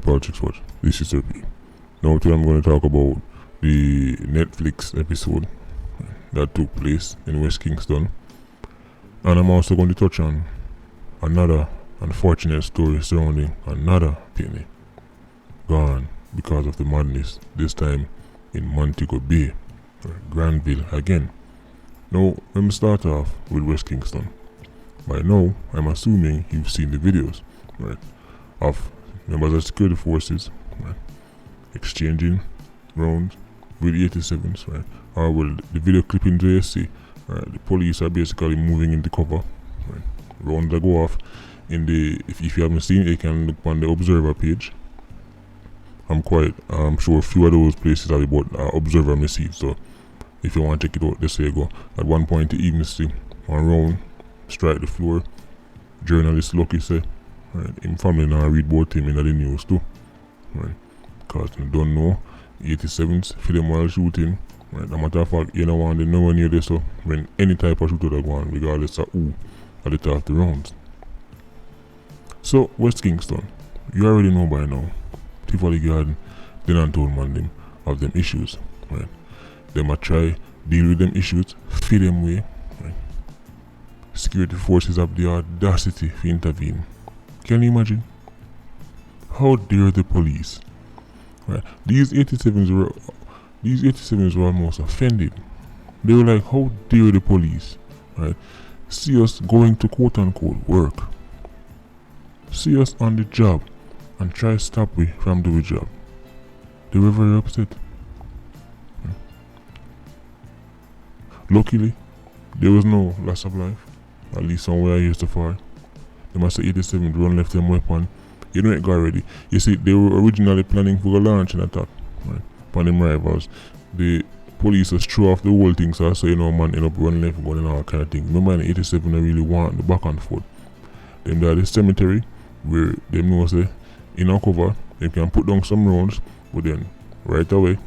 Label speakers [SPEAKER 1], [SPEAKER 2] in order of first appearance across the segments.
[SPEAKER 1] to Politics Watch. This is Serpy. Now today I'm going to talk about the Netflix episode that took place in West Kingston. And I'm also going to touch on another unfortunate story surrounding another penny gone because of the madness, this time in Montego Bay, Granville again. Now, let me start off with West Kingston. By now, I'm assuming you've seen the videos, right, of members of security forces, right, exchanging rounds with 87s, right, or well, the video clippings you see, right, the police are basically moving into cover, right, rounds that go off in the, if you haven't seen it, you can look on the Observer page. I'm sure a few of those places have about Observer message, so if you want to check it out, just say go. At one point you even see one round strike the floor. Journalist Lucky say, right, him family now read about him in the news too, right, because you don't know 87s for them while shooting, right. As a matter of fact, you don't want to know when you're there, so when any type of shooter that go on, regardless of who at the top of the rounds. So West Kingston, you already know by now, Tivoli Garden, they not told man them of them issues, right. Them a try deal with them issues, feed them way, right. Security forces have the audacity to intervene. Can you imagine? How dare the police? Right. These 87s were almost offended. They were like, how dare the police, right, see us going to quote unquote work, see us on the job and try to stop we from doing the job. They were very upset. Luckily, there was no loss of life, at least somewhere I used to far. They must have 87 run left them weapon. You know it got ready. You see, they were originally planning for a launch and attack, right, upon them rivals. The police just threw off the whole thing, so you know man end up running left going and all kind of thing. Remember in 87 they really want the back and forth. Them there at the cemetery where them know say in our cover they can put down some rounds, but then right away,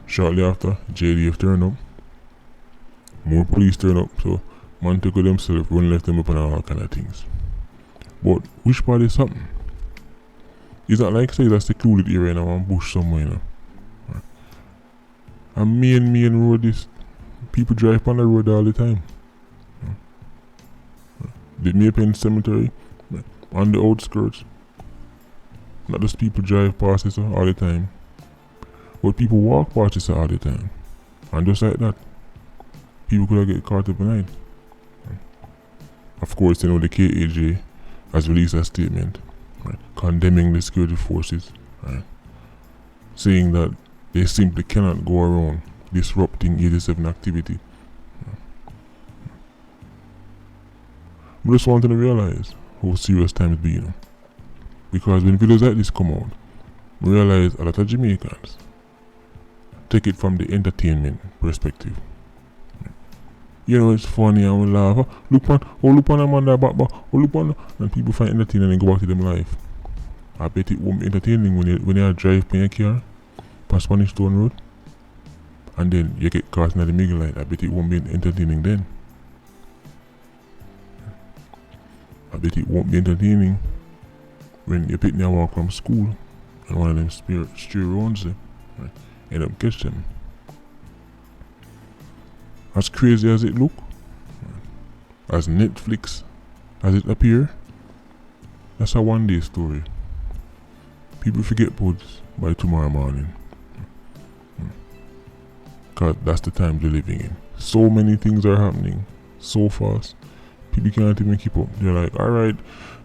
[SPEAKER 1] shortly after, JDF turn up. More police turn up, so man take themselves, run left them up and all kind of things. But which part is something? It's not like say that's the secluded area now and bush somewhere, you know. Right. A main road is people drive on the road all the time. Right. The Maypen Cemetery, right, on the outskirts. Not just people drive past it all the time, but people walk past it all the time. And just like that, people could have get caught up behind. Of course, you know, the KAJ has released a statement, right, condemning the security forces, right, saying that they simply cannot go around disrupting 87 activity. We just want to realize how serious times be, you know, because when videos like this come out, we realize a lot of Jamaicans take it from the entertainment perspective. You know, it's funny and we laugh. Look on a man that back, look on, and people find entertaining and go back to them life. I bet it won't be entertaining when you drive by your car past Spanish Stone Road and then you get caught in the middle line. I bet it won't be entertaining then. I bet it won't be entertaining when you pick me and walk from school and one of them stray rounds there, right, end up catch them. As crazy as it look, as Netflix as it appear, that's a one day story. People forget about this by tomorrow morning. Cause that's the time they're living in. So many things are happening so fast, people can't even keep up. They're like, alright,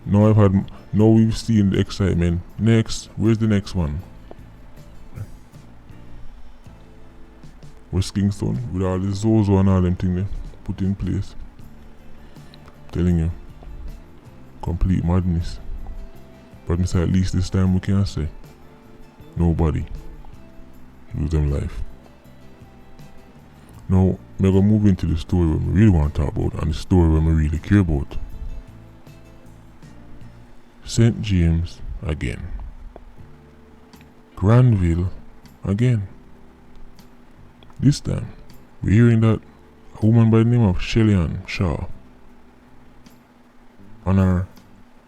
[SPEAKER 1] now we've seen the excitement. Next, where's the next one? West Kingston, with all the Zozo and all them things they put in place. I'm telling you, complete madness. But at least this time we can say, nobody lose them life. Now, we're going to move into the story we really want to talk about and the story we really care about. St. James again. Granville again. This time, we're hearing that a woman by the name of Shelly-Ann Shaw and her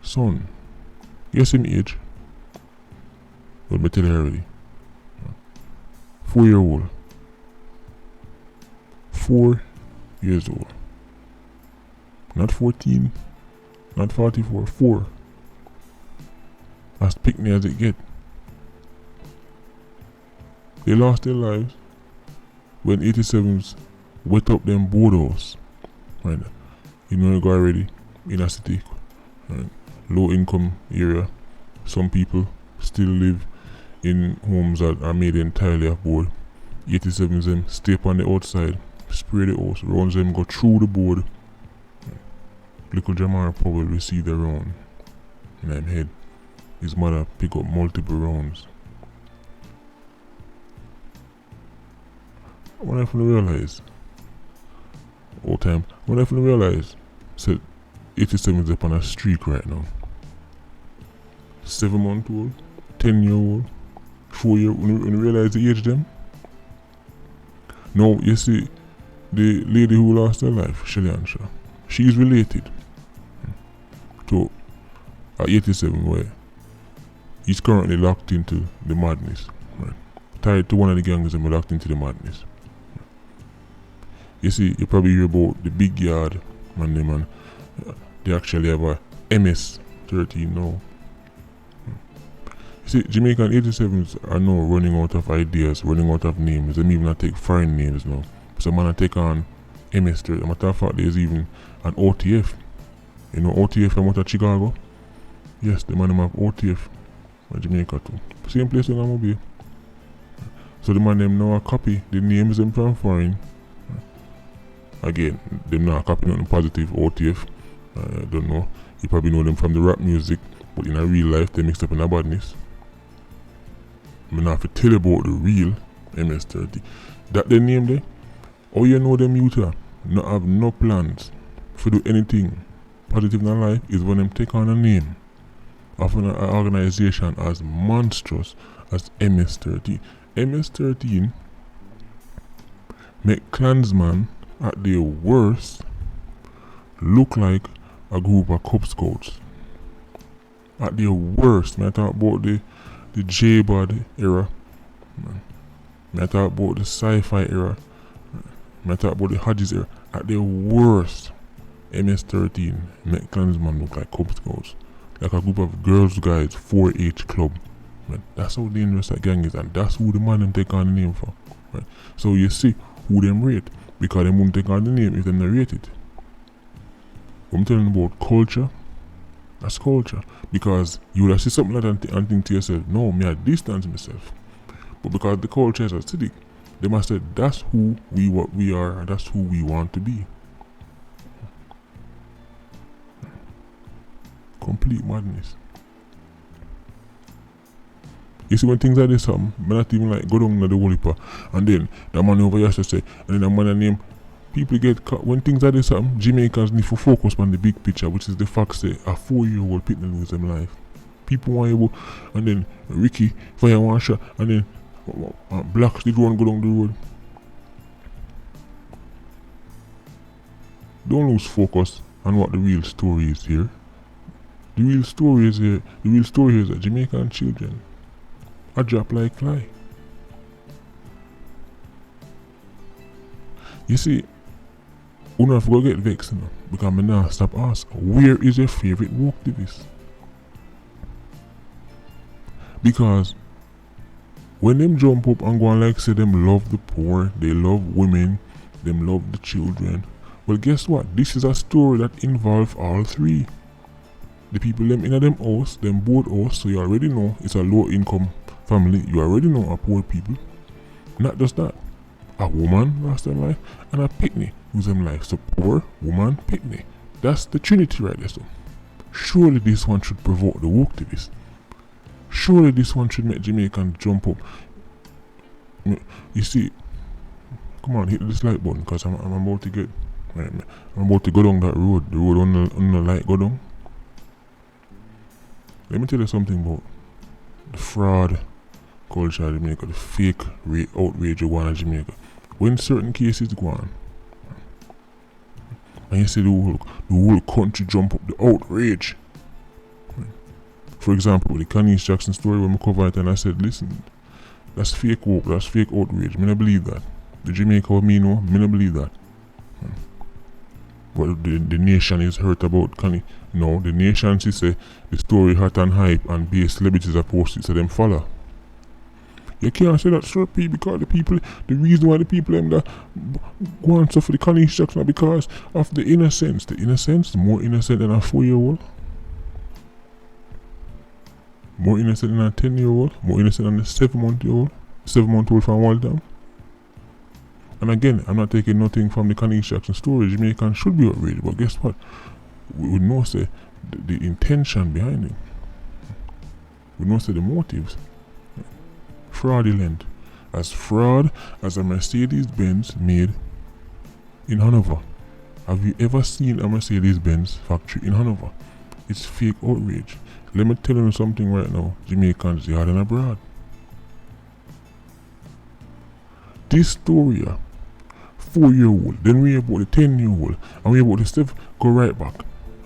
[SPEAKER 1] son, guess him age, But me tell you already. 4-year-old. 4 years old. Not 14. Not 44. 4. As picnic as it get. They lost their lives when 87s wet up them boardhouse. Right. You know, you go already in a city. Right. Low income area. Some people still live in homes that are made entirely of board. 87s them stay up on the outside, spray the house, rounds them go through the board. Little Jamar probably received the round in his head. His mother pick up multiple rounds. When I finally realize, all time, when I finally realize, said 87's up on a streak right now. 7-month-old, 10-year-old, 4-year-old, when you realize the age of them. Now, you see, the lady who lost her life, Shelly Anshaw, she is related to a 87 where he's currently locked into the madness. Right? Tied to one of the gangs and locked into the madness. You see, you probably hear about the big yard man, they actually have a MS-13 now. You see, Jamaican 87s are now running out of ideas, running out of names. They even take foreign names now. So man take on MS-13. Matter of fact, there's even an OTF. You know OTF from out of Chicago? Yes, the man have OTF in Jamaica too. Same place in Amobia. So the man them now a copy the names them from foreign. Again, them not copy nothing positive OTF. I don't know. You probably know them from the rap music, but in a real life they mixed up in a badness. I have to tell you about the real MS-30. That they name there, how you know them youth not have no plans to do anything positive in their life is when them take on a name of an organization as monstrous as MS-13. MS-13 make Klansman at their worst look like a group of Cub Scouts. At their worst, I talk about the J-Bod era. I talk about the sci-fi era. I talk about the Hodges era. At their worst, MS-13 make Klansman look like Cub Scouts. Like a group of girls guides 4-H club. Right? That's how dangerous that gang is, and that's who the man them take on the name for. Right? So you see who them rate, because they won't take on the name if they not rate it. I'm telling you about culture. That's culture. Because you would have see something like that and think to yourself, no, me I distance myself. But because the culture is acidic, they must say that's who we are and that's who we want to be. Complete madness. You see when things like this happen, I not even like go down to the Wolipa and then the man over here to say, and then the man name people get caught. When things like this happen, Jamaicans need to focus on the big picture, which is the fact that a 4-year-old people lose them life. People want able, and then Ricky fire one shot, and then Blacks did one go down the road. Don't lose focus on what the real story is here. The real story is here. The real story is that Jamaican children are dropped like fly. You see, we don't have to go get vexed now, because I'm now stop asking, where is your favorite woke activist? Because when them jump up and go and like say them love the poor, they love women, them love the children. Well, guess what? This is a story that involves all three. The people them in them house, them both house, so you already know it's a low income family. You already know are poor people. Not just that. A woman lost her life and a picnic lose them life. So poor, woman, picnic. That's the trinity right there. So surely this one should provoke the woke activists. Surely this one should make Jamaicans jump up. You see, come on, hit this like button, because I'm about to get, I'm about to go down that road. The road on the light go down. Let me tell you something about the fraud culture of Jamaica, the fake outrage of one of Jamaica. When certain cases go on, and you see the whole country jump up, the outrage. For example, with the Kanye Jackson story when I covered it and I said, listen, that's fake hope, that's fake outrage. Me not believe that. The Jamaica what me know, me not believe that. But the nation is hurt about Kanye. No, the nation she say the story hot and hype and base celebrities are posted so them follow. You can't say that, sir, P, because the reason why the people them that go and suffer the Kanye Jackson because of the innocence. The innocence, more innocent than a 4-year-old. More innocent than a 10-year-old. More innocent than a 7-month-old. 7-month-old from Waltham. And again, I'm not taking nothing from the Kanye Jackson story. Jamaicans should be outraged, but guess what? We know say the intention behind it. We know say the motives. Fraudulent. As fraud as a Mercedes-Benz made in Hanover. Have you ever seen a Mercedes-Benz factory in Hanover? It's fake outrage. Let me tell you something right now. Jamaicans, they are abroad. This story, 4-year-old, then we about the 10-year-old, and we about the stuff go right back.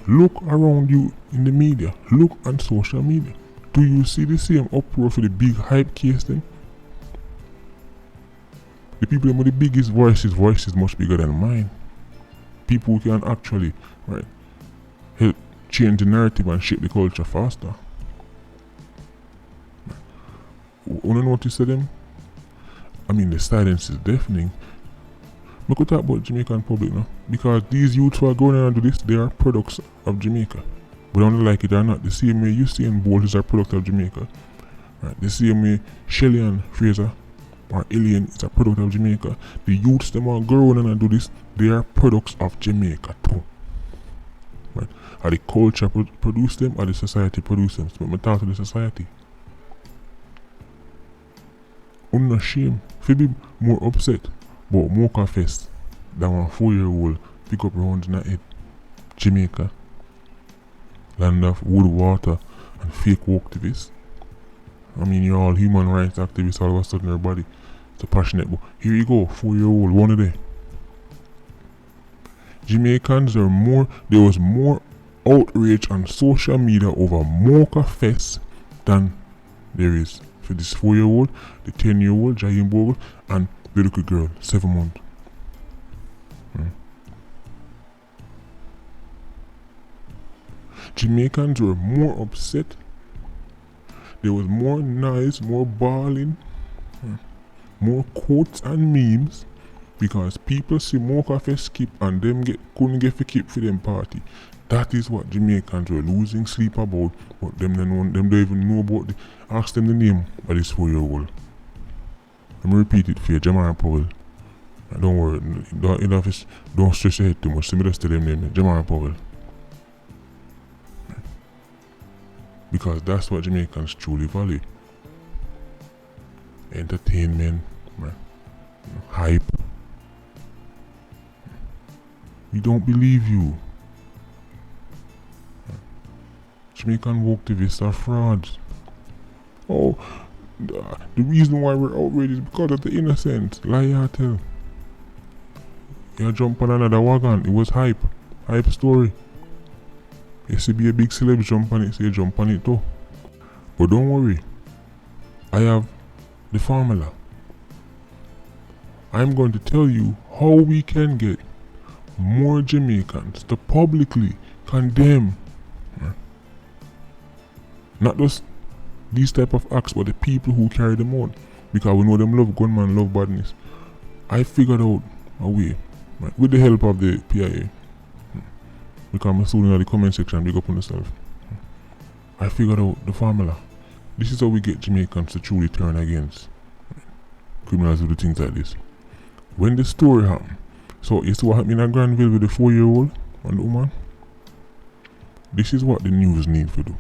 [SPEAKER 1] Look around you in the media. Look on social media. Do you see the same uproar for the big hype case then? The people with the biggest voices much bigger than mine. People who can actually, right, help change the narrative and shape the culture faster. Wanna notice them? I mean, the silence is deafening. We could talk about Jamaican public now, because these youths who are going around to this, they are products of Jamaica. But don't like it or not, the same way Usain Bolt is a product of Jamaica. Right? The same way Shelly-Ann Fraser or Alien is a product of Jamaica. The youths them are growing and do this, they are products of Jamaica too. Right? Are the culture produce them or the society produce them? So I'm talk to the society. I'm not ashamed. If you be more upset about Mocha Fest than one 4-year-old pick up rounds in the head. Jamaica. Land of wood, water, and fake activists. I mean, you're all human rights activists all of a sudden, everybody. It's a passionate book. Here you go, 4-year-old, one a day. Jamaicans are there was more outrage on social media over Mocha Fest than there is for this 4-year-old, the 10-year-old, Jaheim Bogle, and the little girl, 7 months. Jamaicans were more upset. There was more noise, more bawling, more quotes and memes because people see Mocha Fest skip and them couldn't get for keep for them party. That is what Jamaicans were losing sleep about, but them don't even know about the. Ask them the name of this 4-year-old. Let me repeat it for you, Jamar Powell. And don't worry, don't stress your head too much. So me just tell them name, Jamar Powell. Because that's what Jamaicans truly value. Entertainment, hype. We don't believe you. Jamaican activists are frauds. Oh, the reason why we're outraged is because of the innocence. Lie or tell. You jump on another wagon. It was hype. Hype story. You see be a big celeb jump on it, so you jump on it too. But don't worry. I have the formula. I'm going to tell you how we can get more Jamaicans to publicly condemn not just these type of acts, but the people who carry them on. Because we know them love gunman, love badness. I figured out a way, with the help of the PIA. Because I'm a student in the comment section, big up on yourself. I figured out the formula. This is how we get Jamaicans to truly turn against criminals who do things like this. When the story happened, so you see what happened in Granville with the 4-year-old and the woman? This is what the news need to do.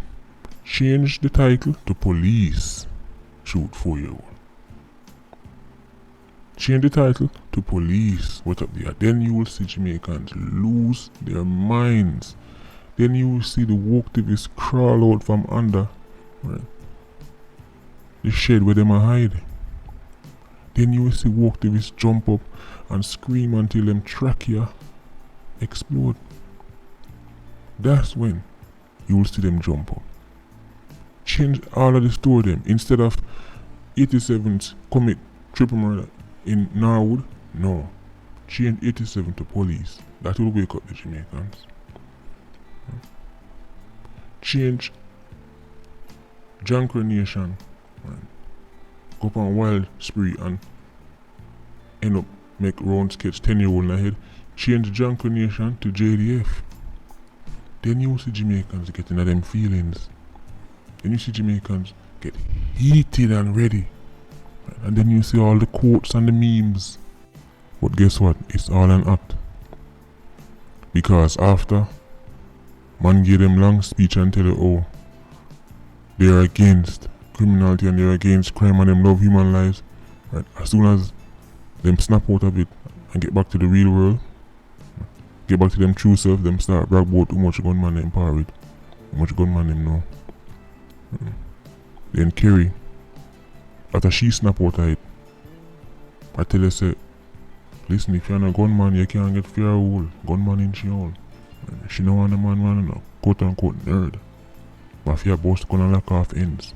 [SPEAKER 1] Change the title to Police Shoot 4-year-old. Change the title to Police What Up There. Then you will see Jamaicans lose their minds. Then you will see the activists crawl out from under the shed where they are hiding. Then you will see activists jump up and scream until them trachea explode. That's when you will see them jump up. change all of the story them. Instead of 87s commit triple murder in Norwood, no. Change 87 to police. That will wake up the Jamaicans. Change Jankro Nation. Go up on wild spree and end up make round sketch 10-year-old in the head. Change Jankro Nation to JDF. Then you see Jamaicans getting at them feelings. Then you see Jamaicans get heated and ready. And then you see all the quotes and the memes. But guess what? It's all an act. Because after man gave them long speech and tell you, oh, they're against criminality and they're against crime and them love human lives. Right? As soon as them snap out of it and get back to the real world, get back to them true self, them start brag about how much gunman them power with, how much gunman them know. Then Kerry, after she snap out of it, I tell her, say, listen, if you're not a gunman, you can't get fair hole. Gunman in she hole. She don't want a man, no quote unquote nerd. But if you're boss gonna lock off ends.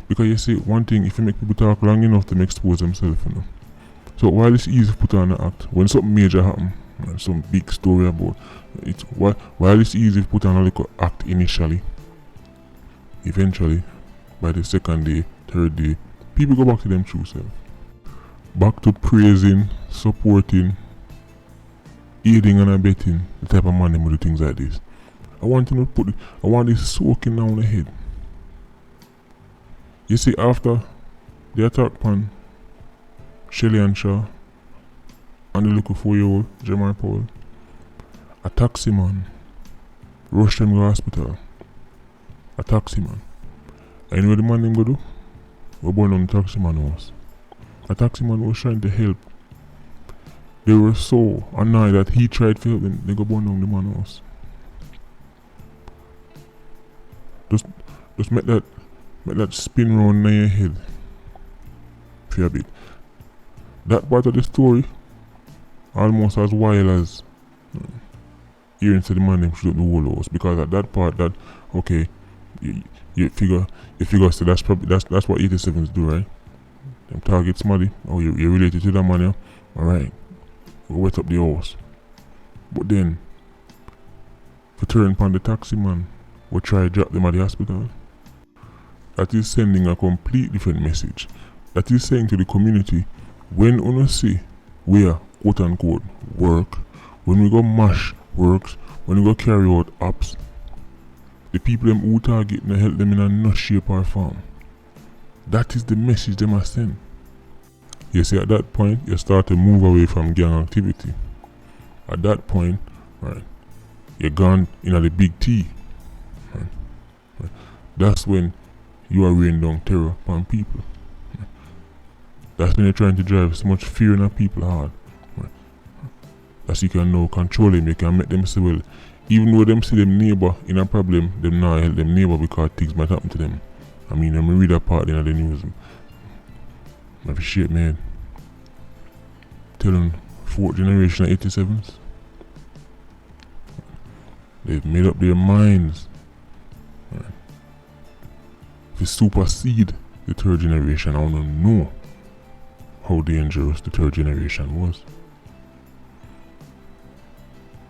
[SPEAKER 1] Because you see, one thing, if you make people talk long enough, them expose themselves, you know. So while it's easy to put on an act, when something major happen, some big story about it, while it's easy to put on a little act initially, eventually, by the second day, third day, people go back to them true self. Back to praising, supporting, aiding and abetting the type of man them will do things like this. I want this soaking down the head. You see, after the attack on Shelly and Shaw and the little 4-year-old Jeremiah Paul, a taxi man rushed them to the hospital. A taxi man. And you know what the man them go do? Go burn on the taxi man house. A taxi man was trying to help. They were so annoyed that he tried to help them, they go burn down the man house. Just make that spin round in your head for a bit. That part of the story almost as wild as hearing to the man them shoot up the whole house, because at that part that okay, you figure so that's what 87s do, right? Them target somebody, oh you're related to that man, yeah? Alright, we'll wet up the house. But then to turn upon the taxi man, we try to drop them at the hospital. That is sending a complete different message. That is saying to the community, when we see where quote unquote work, when we go mash works, when we go carry out apps, the people them who target and help them in no shape or form. That is the message they must send. You see, at that point, you start to move away from gang activity. At that point, right, you're gone in the big T. Right. That's when you are raining down terror upon people. Right. That's when you're trying to drive so much fear in our people hard. Right. That's you can now control them, you can make them say, well, even though them see them neighbor in a problem, them now help them neighbor because things might happen to them. I mean, I'm read that part in the news. I appreciate, man. Telling 4th generation of 87s. They've made up their minds to supersede the 3rd generation. I want to know how dangerous the 3rd generation was.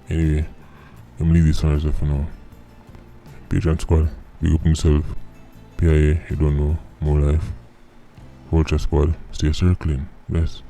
[SPEAKER 1] Anyway, I'm leave this one for now. Patreon squad, big up himself. PIA, you don't know, more life. Vulture squad, stay circling. Bless.